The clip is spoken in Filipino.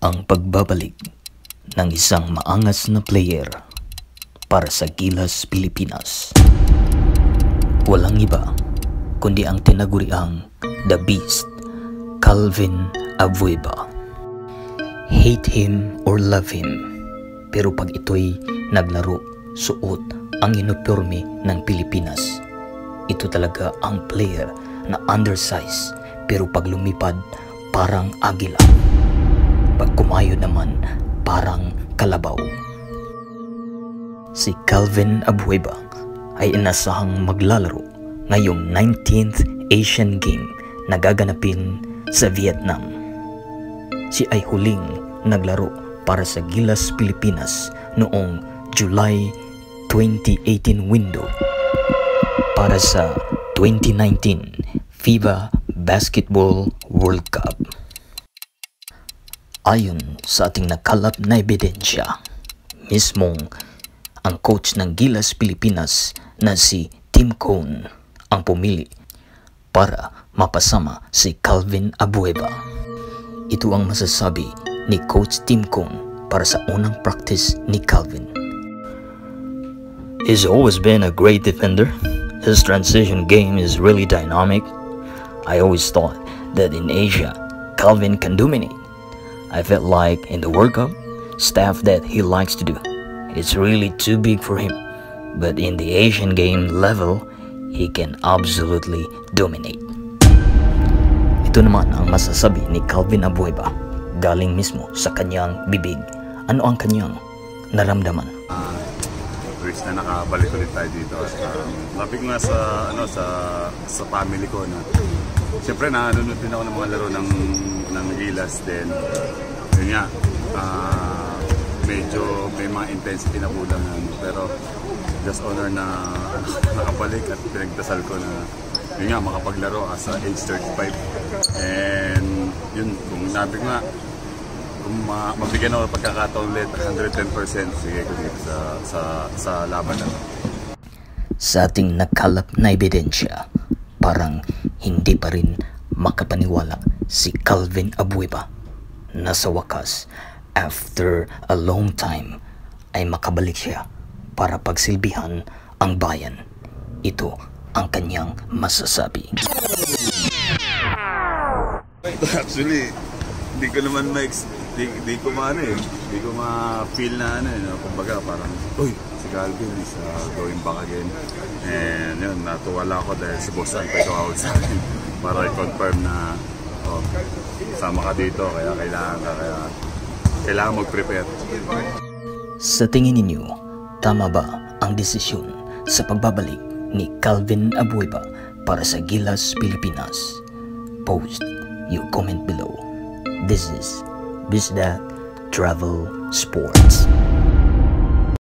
Ang pagbabalik ng isang maangas na player para sa Gilas Pilipinas. Walang iba kundi ang tinaguriang The Beast, Calvin Abueva. Hate him or love him, pero pag ito'y naglaro, suot ang uniforme ng Pilipinas. Ito talaga ang player na undersize, pero pag lumipad, parang agila. Pag kumayo naman, parang kalabaw. Si Calvin Abueva ay inasahang maglalaro ngayong 19th Asian Game na gaganapin sa Vietnam. Siya ay huling naglaro para sa Gilas Pilipinas noong July 2018 window para sa 2019 FIBA Basketball World Cup. Ayon sa ating nakalap na ebidensya, mismong ang coach ng Gilas Pilipinas na si Tim Cone ang pumili para mapasama si Calvin Abueva. Ito ang masasabi ni Coach Tim Cone para sa unang practice ni Calvin. He's always been a great defender. His transition game is really dynamic. I always thought that in Asia, Calvin can dominate. I felt like in the World Cup, stuff that he likes to do, it's really too big for him. But in the Asian game level, he can absolutely dominate. Ito naman ang masasabi ni Calvin Abueva galing mismo sa kanyang bibig. Ano ang kanyang naramdaman? First na nakabalik ulit tayo dito. Lapit nga sa sa family ko na. Siyempre nanonood din ako ng mga laro ng Gilas din. Yun nga, medyo may mga intensity na kulang pero just honor na nakabalik at pinagdasal ko na yun nga, makapaglaro as a age 35. And yun, kung nabi nga, kung mabigyan ako ng pagkakataon ulit, 110% sige ko dito sa laban na. Sa ating nakalap na ebidensya, parang hindi pa rin makapaniwala si Calvin Abueva na sa wakas, after a long time, ay makabalik siya para pagsilbihan ang bayan. Ito ang kanyang masasabi. Actually, hindi ko naman hindi ko ma-feel na kumbaga parang, uy, si Calvin is going back again. And yun, natuwala ako dahil si Boss San pa tumawag sa akin para i-confirm na sama ka dito, kaya kailangan mag-prepare. Sa tingin ninyo, tama ba ang desisyon sa pagbabalik ni Calvin Abueva para sa Gilas Pilipinas? Post your comment below. This is Bisdak Travel Sports.